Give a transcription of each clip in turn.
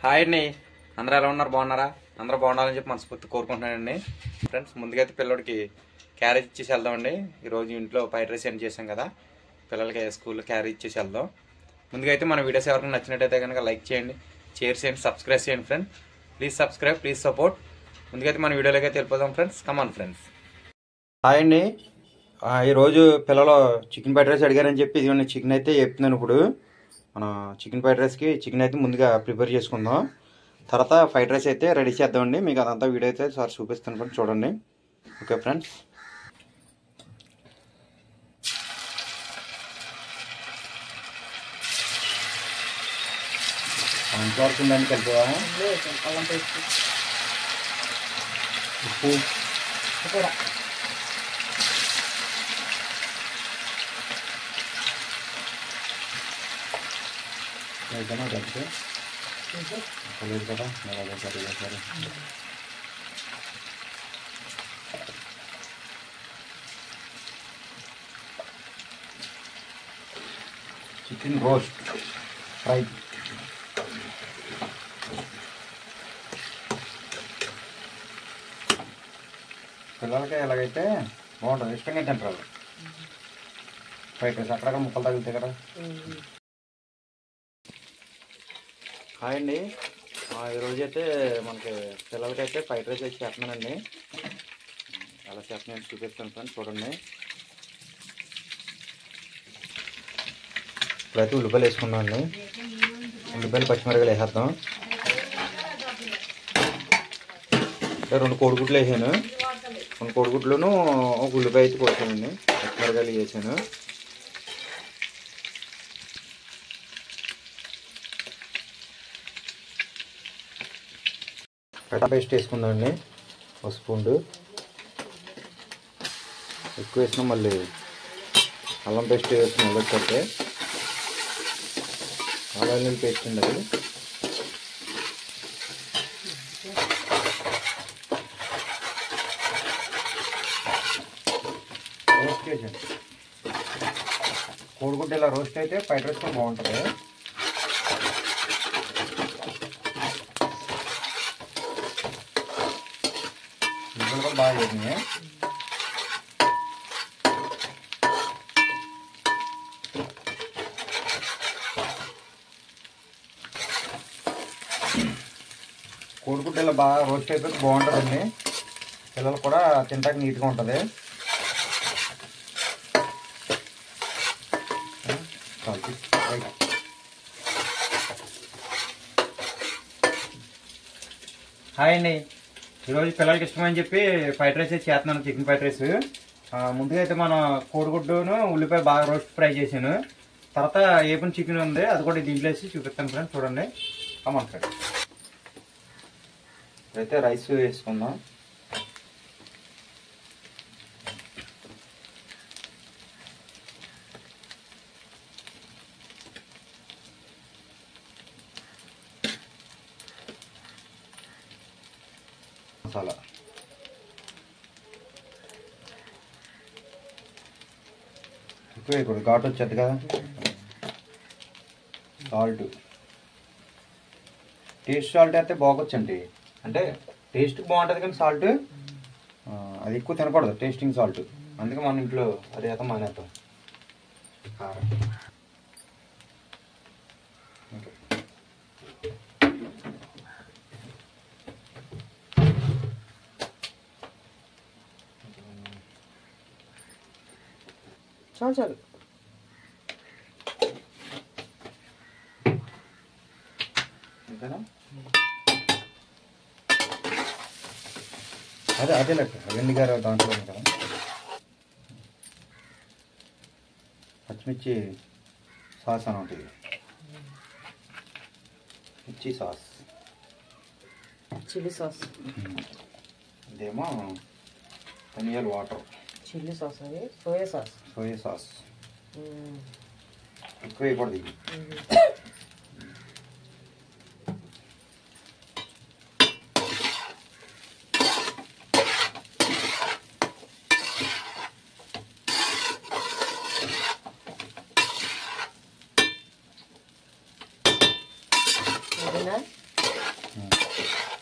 Hi అండి, అందరూ ఎలా ఉన్నారు? బాగున్నారా? అందరూ బాగుండాలని చెప్పి మనస్ఫూర్తి కోరుకుంటున్నానండి. ఫ్రెండ్స్, ముందుగా అయితే పిల్లడికి క్యారేజ్ ఇచ్చేసి వెళ్దామండి. ఈరోజు ఇంట్లో ఫ్రైడ్ రైస్ ఏం చేసాం కదా, పిల్లలకి స్కూల్లో క్యారేజ్ ఇచ్చేసి వెళ్దాం. ముందుగా అయితే మన వీడియోస్ ఎవరికైనా నచ్చినట్టయితే కనుక లైక్ చేయండి, షేర్ చేయండి, సబ్స్క్రైబ్ చేయండి friends. Please subscribe, please support. ముందుగా అయితే మన వీడియోలోకి అయితే వెళ్ళిపోదాం ఫ్రెండ్స్. Come on friends. హాయ్ అండి, ఈరోజు పిల్లలు చికెన్ ఫ్రైడ్ రైస్ అడిగారని చెప్పి ఇది చికెన్ అయితే చెప్తున్నాను. ఇప్పుడు మన చికెన్ ఫ్రైడ్ రైస్కి చికెన్ అయితే ముందుగా ప్రిపేర్ చేసుకుందాం, తర్వాత ఫ్రైడ్ రైస్ అయితే రెడీ చేద్దామండి. మీకు అదంతా వీడియో అయితే సార్ చూపిస్తాను ఫ్రెండ్స్, చూడండి. ఓకే ఫ్రెండ్స్, ఎంతవరకు ఉందని కలిపా ఉప్పు అయితేనా కలిపి లేదు కదా, సరే సరే. చికెన్ రోస్ట్ ఫ్రై పిల్లలకి ఎలాగైతే బాగుంటుంది, ఇష్టంగా తింటారు. ఫ్రైడ్ రైస్ అక్కడక్కడ ముక్కలు తగులుతాయి కదా. హాయ్ అండి, ఈరోజు అయితే మనకి పిల్లలకైతే ఫ్రైడ్ రైస్ అయితే చేస్తున్నానండి. ఎలా చేస్తున్నాను చూపిస్తాను ఫ్రెండ్స్, చూడండి. ఇప్పుడైతే ఉల్లిపాయలు వేసుకున్నాం అండి. ఉల్లిపాయలు పచ్చిమిరపకాయలు వేసేద్దాం. 2 కోడిగుడ్లు వేసాను. 2 కోడిగుడ్లను ఒక ఉల్లిపాయ అయితే కొట్టానండి, పచ్చిమిరపకాయలు వేసాను. టమాటా పేస్ట్ వేసుకుందామండి, 1 స్పూన్. ఎక్కువ వేసినాం, మళ్ళీ అల్లం పేస్ట్ వేసుకుని మొదలుపెడితే అల్లం వెల్లుల్లి పేస్ట్ అండి అది. రోస్ట్ చేసాను. కోడిగుడ్డ ఇలా రోస్ట్ అయితే ఫ్రైడ్ రైస్ బాగుంటుంది. ముక్కలు కూడా బాగా చేసినాయి. కోడిగుడ్డ ఇలా బాగా రోస్ట్ అయిపోతే బాగుంటుందండి, పిల్లలు కూడా తింటాక నీట్గా ఉంటుంది. హాయ్ అండి, ఈరోజు పిల్లలకి ఇష్టమని చెప్పి ఫ్రైడ్ రైస్ అయితే చేస్తున్నాను, చికెన్ ఫ్రైడ్ రైస్. ముందుగా అయితే మనం కోడిగుడ్డును ఉల్లిపాయ బాగా రోస్ట్ ఫ్రై చేసాను. తర్వాత ఏపన్ చికెన్ ఉంది, అది కూడా దీంట్లో వేసి చూపిస్తాను ఫ్రెండ్స్, చూడండి. కమాన్ ఫ్రెండ్స్, అయితే రైస్ వేసుకుందాం. మసాలా ఎక్కువ వేయకూడదు, ఘాటు వచ్చేది కదా. సాల్ట్, టేస్ట్ సాల్ట్ అయితే బాగొచ్చండి, అంటే టేస్ట్ బాగుంటుంది కానీ సాల్ట్ అది ఎక్కువ తినకూడదు, టేస్టింగ్ సాల్ట్. అందుకే మన ఇంట్లో అది అయితే మానేద్దాం. కారం, చాలు చాలు. అంతేనా? అదే లెక్క వెండి గారు దాంట్లో కదా. పచ్చిమిర్చి సాస్ అని ఉంటుంది, మిర్చి సాస్, చిల్లీ సాస్. ఇదేమో ధనియాల వాటర్. చిల్లీ సాస్, అది సోయా సాస్. సోయా సాస్ ఎక్కువ వేయకూడదు ఇది.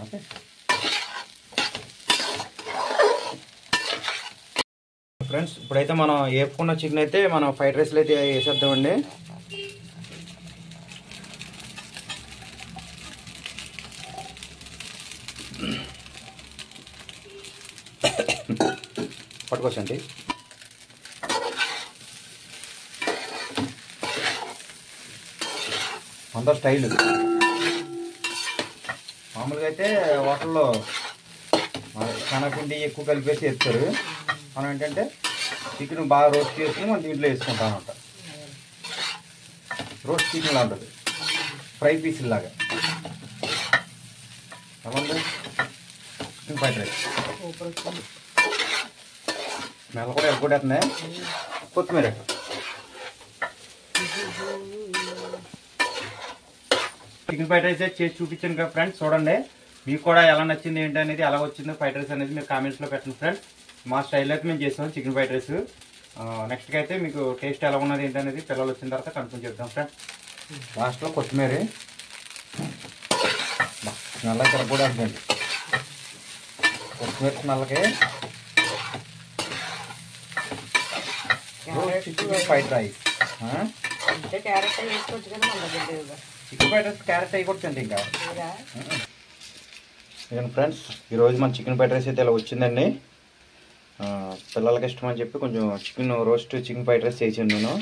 ఓకే ఫ్రెండ్స్, ఇప్పుడైతే మనం వేపుకున్న చికెన్ అయితే మనం ఫ్రైడ్ రైస్లో అయితే వేసేద్దామండి. పట్టుకోవచ్చండి. అందరు స్టైల్ మామూలుగా అయితే హోటల్లో శనగపిండి ఎక్కువ కలిపేసి వేస్తారు. మనం ఏంటంటే చికెన్ బాగా రోస్ట్ చేసుకుని మనం దీంట్లో వేసుకుంటాం అన్నమాట. రోస్ట్ చికెన్ లా ఉంటుంది, ఫ్రై పీసులు లాగా. చికెన్ ఫ్రైడ్ రైస్ మెల్ల కూడా ఎక్కడేస్తున్నాయి. కొత్తిమీర చికెన్ ఫ్రైడ్ రైస్ చేసి చూపించాను కదా ఫ్రెండ్స్. చూడండి మీకు కూడా ఎలా నచ్చింది ఏంటి అనేది, ఎలా వచ్చిందో ఫ్రైడ్ రైస్ అనేది మీరు కామెంట్స్లో పెట్టండి ఫ్రెండ్స్. మా స్టైల్లో అయితే మేము చేస్తాం చికెన్ ఫ్రైడ్ రైస్. నెక్స్ట్కి అయితే మీకు టేస్ట్ ఎలా ఉన్నది ఏంటి అనేది పిల్లలు వచ్చిన తర్వాత కన్ఫర్మ్ చేద్దాం ఫ్రెండ్స్. లాస్ట్లో కొత్తిమీర స్మెల్ ఇక్కడ కూడా అండి. కొత్తిమీర స్మెల్కి chicken fried rice. Chicken fried rice carrot వేయకూడదండి ఇంకా. ఇదండి ఫ్రెండ్స్, ఈరోజు మన చికెన్ ఫ్రైడ్ రైస్ అయితే ఇలా వచ్చిందండి. పిల్లలకి ఇష్టం అని చెప్పి కొంచెం chicken roast chicken fried rice చేసాను నేను.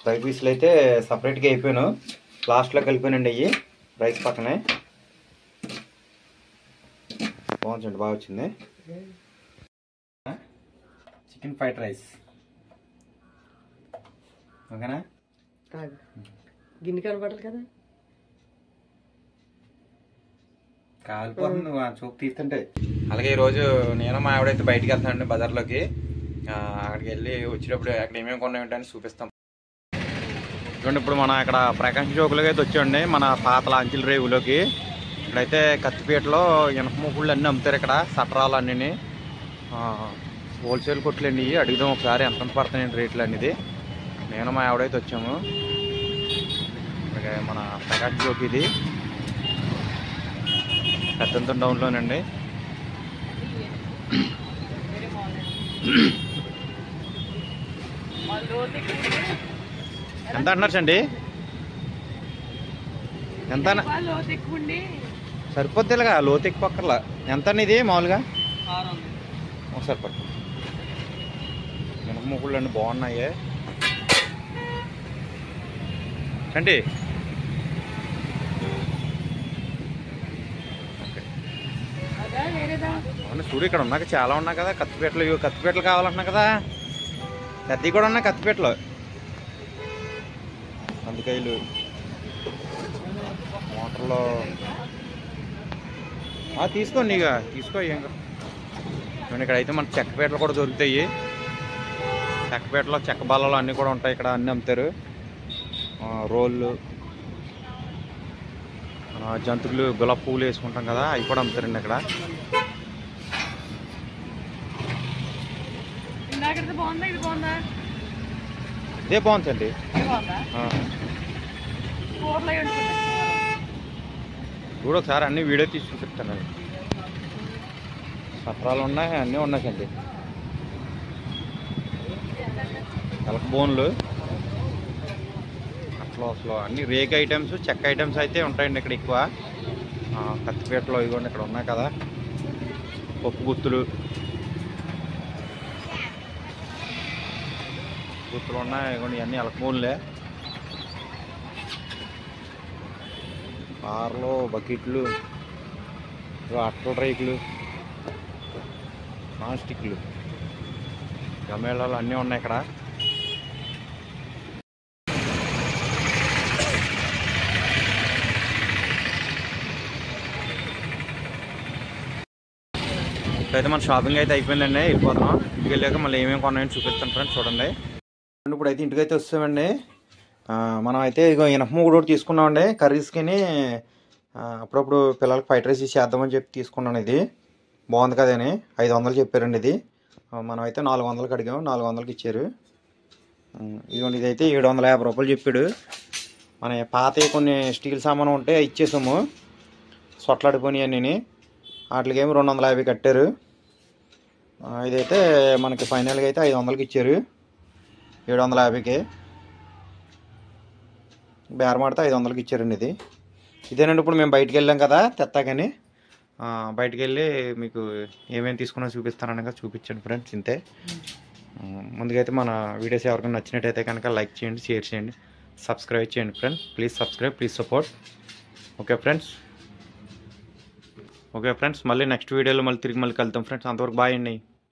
ఫ్రై పీసులు అయితే సపరేట్గా అయిపోయాను, లాస్ట్లో కలిపానండి అవి రైస్ పక్కనే. బాగుందండి, బాగా వచ్చింది చికెన్ ఫ్రైడ్ రైస్. ఓకేనా? గిన్నె కనపడాలి కదా, కాలిపోతుంది చూపు తీస్తుంటే. అలాగే ఈరోజు నేను మా ఆవిడైతే బయటికి వెళ్తానండి బజార్లోకి. అక్కడికి వెళ్ళి వచ్చేటప్పుడు అక్కడ ఏమేమి కొన్నా ఏంటని చూపిస్తాం. చూడండి, ఇప్పుడు మనం ఇక్కడ ప్రకాశం చౌక్లోకి అయితే వచ్చామండి, మన పాత లాంచీల రేవులోకి. ఇక్కడైతే కత్తిపీటలో ఇనప మూకుళ్ళు అన్నీ అమ్ముతారు. ఇక్కడ సట్రాలు అన్నీ హోల్సేల్ కొట్లు అండి. అడుగుదాం ఒకసారి ఎంత పడుతున్నాయండి రేట్లు అనేది. నేను మా ఆవిడైతే వచ్చాము. అలాగే మన ప్రకాశం చౌక్ ఇది పెద్దంత డౌన్లోనండి. ఎంత అంటున్నారు అండి? ఎంత సరిపోద్దిలాగా లోతు ఎక్కువ పక్కర్లా. ఎంత అండి ఇది మామూలుగా? ఒకసారి పట్టు. మినప ముగ్గుళ్ళు అండి బాగున్నాయి అండి. అవును చూడు, ఇక్కడ ఉన్నాక చాలా ఉన్నాయి కదా కత్తిపీటలు. కత్తిపీటలు కావాలంటున్నా కదా, పెద్దవి కూడా ఉన్నాయి కత్తిపీటలు. అందుకాయలు మోటార్లో తీసుకోండి, ఇక తీసుకో. ఏం ఇక్కడైతే మన చెక్కపీటలు కూడా దొరుకుతాయి. చెక్కపీటలో చెక్క బల్లలు అన్నీ కూడా ఉంటాయి. ఇక్కడ అన్నీ అమ్ముతారు. రోళ్ళు, జంతువులు, గులాబీ పువ్వులు వేసుకుంటాం కదా, అవి కూడా అమ్ముతారండి ఇక్కడ. ఇదే బాగుందండి. చూడు ఒకసారి అన్ని వీడియో తీసి చూపిస్తాను. సత్రాలు ఉన్నాయి, అన్నీ ఉన్నాయండి. ఎలక బోన్లు అసలు అన్ని రేక్ ఐటమ్స్, చెక్క ఐటమ్స్ అయితే ఉంటాయండి ఇక్కడ ఎక్కువ. కత్తిపీటలో ఇవ్వండి ఇక్కడ ఉన్నాయి కదా, పప్పు గుత్తులు ఉన్నాయి. ఇవ్వండి ఇవన్నీ ఎలక బోన్లే. కార్లు, బకెట్లు, అట్టల రేకులు, నాన్ స్టిక్లు, గమేళాలు అన్నీ ఉన్నాయి ఇక్కడ. ఇప్పుడైతే మన షాపింగ్ అయితే అయిపోయిందండి, వెళ్ళిపోతున్నాం. ఇంటికి వెళ్ళాక మళ్ళీ ఏమేమి కొన్నాయని చూపిస్తాను ఫ్రెండ్స్, చూడండి. ఇప్పుడైతే ఇంటికైతే వస్తామండి. మనం అయితే ఇక ఇనప మూగుడు కూడా తీసుకున్నామండి కర్రీస్కి. అప్పుడప్పుడు పిల్లలకి ఫ్రైడ్ రైస్ చేద్దామని చెప్పి తీసుకున్నాను. ఇది బాగుంది కదా అని 500 చెప్పారండి. ఇది మనం అయితే 400కి అడిగాము, 400కి ఇచ్చారు. ఇదిగోండి, ఇదైతే 750 రూపాయలు చెప్పాడు. మన పాత కొన్ని స్టీల్ సామాను ఉంటే ఇచ్చేసాము. సొట్లాడిపోయినాయి అన్నీ. వాటికేమో 250 కట్టారు. ఇదైతే మనకి ఫైనల్గా అయితే 500కి ఇచ్చారు. 750కి బేరమాడితే 500కి ఇచ్చారండి. ఇదేనండి. ఇప్పుడు మేము బయటికి వెళ్ళాం కదా తెత్తాకని, బయటికి వెళ్ళి మీకు ఏమేమి తీసుకున్నా చూపిస్తాననగా చూపించండి ఫ్రెండ్స్. ఇంతే. ముందుగా అయితే మన వీడియోస్ ఎవరికైనా నచ్చినట్టయితే కనుక లైక్ చేయండి, షేర్ చేయండి, సబ్స్క్రైబ్ చేయండి friends. Please subscribe, please support. Okay friends, మళ్ళీ నెక్స్ట్ వీడియోలో తిరిగి కలుద్దాం ఫ్రెండ్స్. అంతవరకు బాయ్ అండి.